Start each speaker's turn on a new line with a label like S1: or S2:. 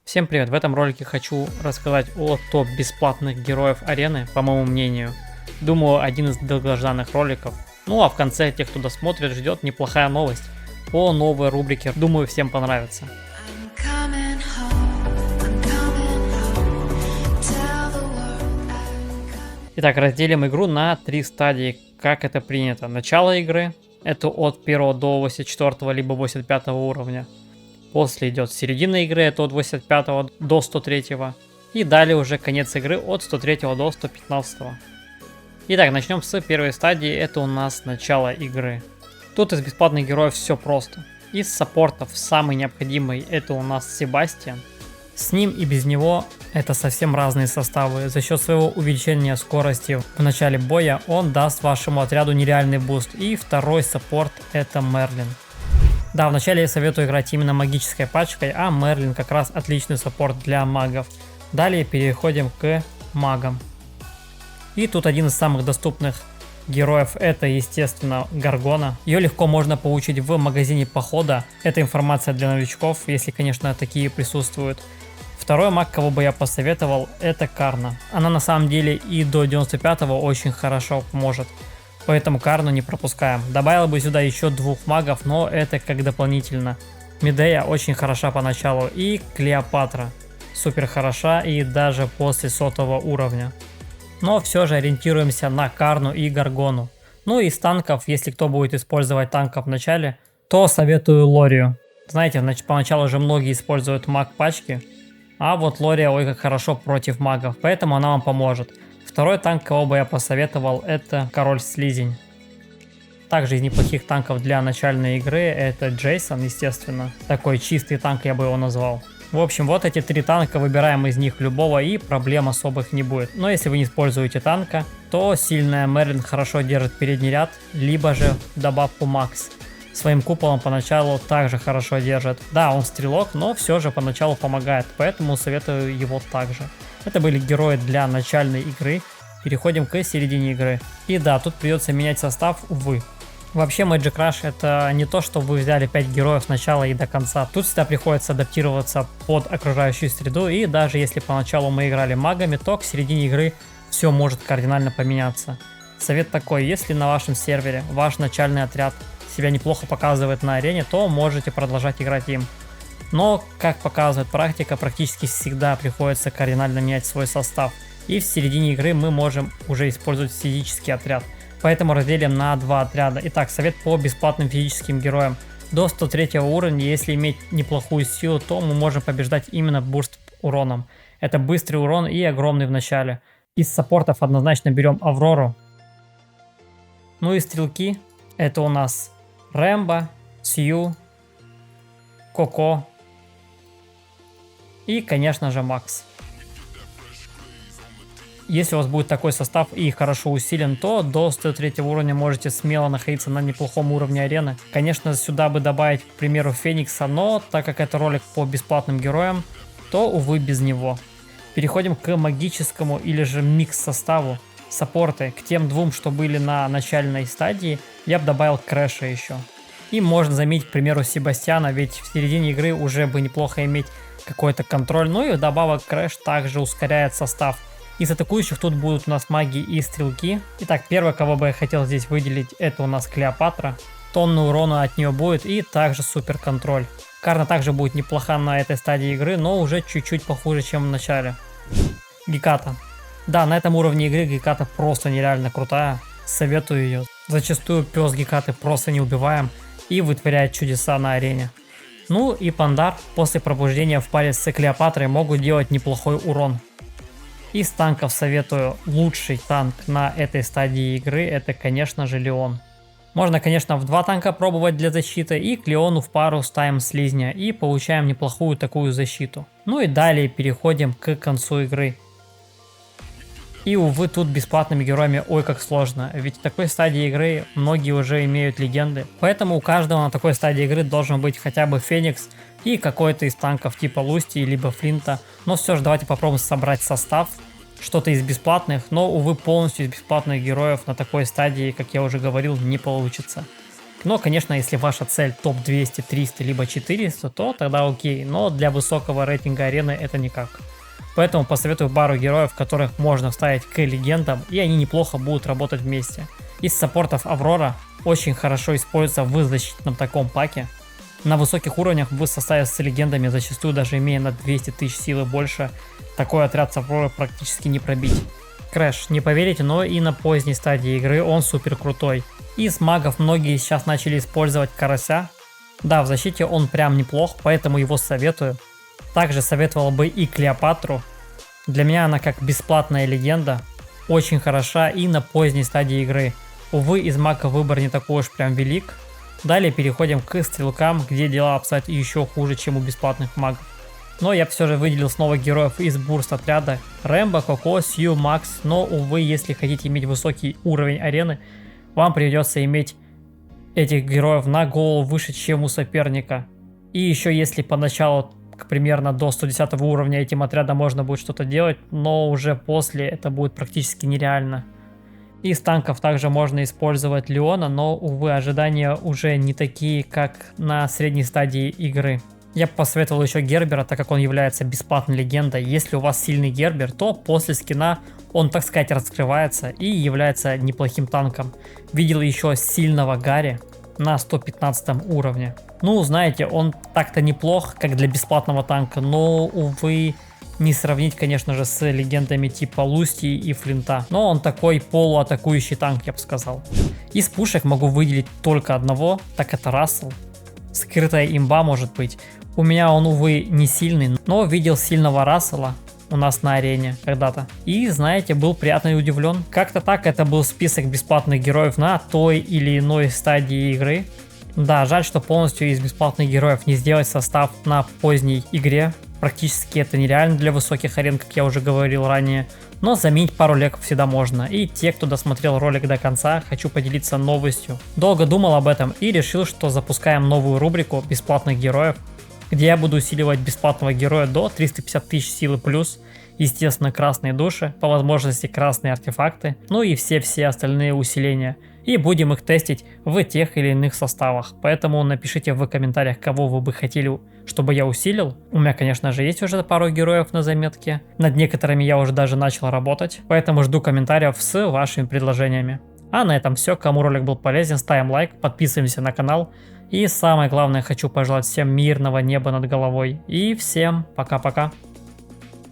S1: Всем привет! В этом ролике хочу рассказать о топ бесплатных героев арены, по моему мнению. Думаю, один из долгожданных роликов. Ну а в конце тех, кто досмотрит, ждет неплохая новость по новой рубрике. Думаю, всем понравится. Итак, разделим игру на 3 стадии, как это принято. Начало игры, это от 1 до 84 либо 85 уровня. После идет середина игры, это от 85 до 103. И далее уже конец игры от 103 до 115. Итак, начнем с первой стадии, это у нас начало игры. Тут из бесплатных героев все просто. Из саппортов самый необходимый это у нас Себастьян. С ним и без него это совсем разные составы. За счет своего увеличения скорости в начале боя он даст вашему отряду нереальный буст. И второй саппорт это Мерлин. Да, вначале я советую играть именно магической пачкой, а Мерлин как раз отличный саппорт для магов. Далее переходим к магам. И тут один из самых доступных героев это, естественно, Гаргона. Ее легко можно получить в магазине похода. Это информация для новичков, если, конечно, такие присутствуют. Второй маг, кого бы я посоветовал, это Карна. Она на самом деле и до 95-го очень хорошо поможет. Поэтому Карну не пропускаем. Добавил бы сюда еще 2 магов, но это как дополнительно. Медея очень хороша поначалу. И Клеопатра. Супер хороша и даже после 100 уровня. Но все же ориентируемся на Карну и Гаргону. Ну и из танков, если кто будет использовать танков в начале, то советую Лорию. Знаете, поначалу же многие используют маг пачки. А вот Лория ой как хорошо против магов, поэтому она вам поможет. Второй танк, кого бы я посоветовал, это Король Слизень. Также из неплохих танков для начальной игры это Джейсон, естественно. Такой чистый танк я бы его назвал. В общем, вот эти 3 танка, выбираем из них любого и проблем особых не будет. Но если вы не используете танка, то сильная Мерлин хорошо держит передний ряд, либо же добавку Макс. Своим куполом поначалу также хорошо держит. Да, он стрелок, но все же поначалу помогает, поэтому советую его также. Это были герои для начальной игры. Переходим к середине игры. И да, тут придется менять состав, увы. Вообще Magic Rush это не то, что вы взяли 5 героев с начала и до конца. Тут всегда приходится адаптироваться под окружающую среду. И даже если поначалу мы играли магами, то к середине игры все может кардинально поменяться. Совет такой, если на вашем сервере ваш начальный отряд себя неплохо показывает на арене, то можете продолжать играть им. Но, как показывает практика, практически всегда приходится кардинально менять свой состав. И в середине игры мы можем уже использовать физический отряд. Поэтому разделим на 2 отряда. Итак, совет по бесплатным физическим героям. До 103 уровня, если иметь неплохую силу, то мы можем побеждать именно бурст уроном. Это быстрый урон и огромный в начале. Из саппортов однозначно берем Аврору. Ну и стрелки, это у нас Рэмбо, Сью, Коко и, конечно же, Макс. Если у вас будет такой состав и хорошо усилен, то до 103 уровня можете смело находиться на неплохом уровне арены. Конечно, сюда бы добавить, к примеру, Феникса, но так как это ролик по бесплатным героям, то, увы, без него. Переходим к магическому или же микс составу. Саппорты, к тем 2, что были на начальной стадии, я бы добавил Крэша еще. И можно заметить, к примеру, Себастьяна, ведь в середине игры уже бы неплохо иметь какой-то контроль. Ну и добавок Крэш также ускоряет состав. Из атакующих тут будут у нас маги и стрелки. Итак, первое, кого бы я хотел здесь выделить, это у нас Клеопатра. Тонну урона от нее будет и также супер контроль. Карна также будет неплоха на этой стадии игры, но уже чуть-чуть похуже, чем в начале. Геката. Да, на этом уровне игры Геката просто нереально крутая. Советую ее. Зачастую пес Гекаты просто неубиваем и вытворяет чудеса на арене. Ну и Пандар после пробуждения в паре с Клеопатрой могут делать неплохой урон. Из танков советую лучший танк на этой стадии игры, это, конечно же, Леон. Можно, конечно, в 2 танка пробовать для защиты, и к Леону в пару ставим Слизня и получаем неплохую такую защиту. Ну и далее переходим к концу игры. И, увы, тут бесплатными героями ой как сложно, ведь в такой стадии игры многие уже имеют легенды. Поэтому у каждого на такой стадии игры должен быть хотя бы Феникс и какой-то из танков типа Лусти либо Флинта. Но все же давайте попробуем собрать состав, что-то из бесплатных, но, увы, полностью из бесплатных героев на такой стадии, как я уже говорил, не получится. К Но, конечно, если ваша цель топ 200, 300, либо 400, то тогда окей. Но для высокого рейтинга арены это никак. Поэтому посоветую пару героев, которых можно вставить к легендам, и они неплохо будут работать вместе. Из саппортов Аврора очень хорошо используется в защитном таком паке. На высоких уровнях в составе с легендами, зачастую даже имея на 200 тысяч силы больше, такой отряд с Авроры практически не пробить. Крэш, не поверите, но и на поздней стадии игры он супер крутой. Из магов многие сейчас начали использовать Карася. Да, в защите он прям неплох, поэтому его советую. Также советовал бы и Клеопатру. Для меня она как бесплатная легенда, очень хороша и на поздней стадии игры. Увы, из магов выбор не такой уж прям велик. Далее переходим к стрелкам, где дела обстоят еще хуже, чем у бесплатных магов. Но я все же выделил снова героев из бурст отряда. Рэмбо, Коко, Сью, Макс. Но, увы, если хотите иметь высокий уровень арены, вам придется иметь этих героев на голову выше, чем у соперника. И еще если поначалу примерно до 110 уровня этим отрядом можно будет что-то делать, но уже после это будет практически нереально. Из танков также можно использовать Леона, но, увы, ожидания уже не такие, как на средней стадии игры. Я бы посоветовал еще Гербера, так как он является бесплатной легендой. Если у вас сильный Гербер, то после скина он, так сказать, раскрывается и является неплохим танком. Видел еще сильного Гарри на 115 уровне. Ну, знаете, он так-то неплох, как для бесплатного танка, но, увы, не сравнить, конечно же, с легендами типа Лусти и Флинта. Но он такой полуатакующий танк, я бы сказал. Из пушек могу выделить только одного, так это Рассел. Скрытая имба может быть. У меня он, увы, не сильный, но видел сильного Рассела у нас на арене когда-то. И, знаете, был приятно удивлен. Как-то так это был список бесплатных героев на той или иной стадии игры. Да, жаль, что полностью из бесплатных героев не сделать состав на поздней игре. Практически это нереально для высоких арен, как я уже говорил ранее. Но заменить пару леков всегда можно. И те, кто досмотрел ролик до конца, хочу поделиться новостью. Долго думал об этом и решил, что запускаем новую рубрику бесплатных героев, где я буду усиливать бесплатного героя до 350 тысяч силы плюс. Естественно, красные души, по возможности красные артефакты, ну и все остальные усиления. И будем их тестить в тех или иных составах. Поэтому напишите в комментариях, кого вы бы хотели, чтобы я усилил. У меня, конечно же, есть уже пару героев на заметке. Над некоторыми я уже даже начал работать. Поэтому жду комментариев с вашими предложениями. А на этом все. Кому ролик был полезен, ставим лайк, подписываемся на канал. И самое главное, хочу пожелать всем мирного неба над головой. И всем пока-пока.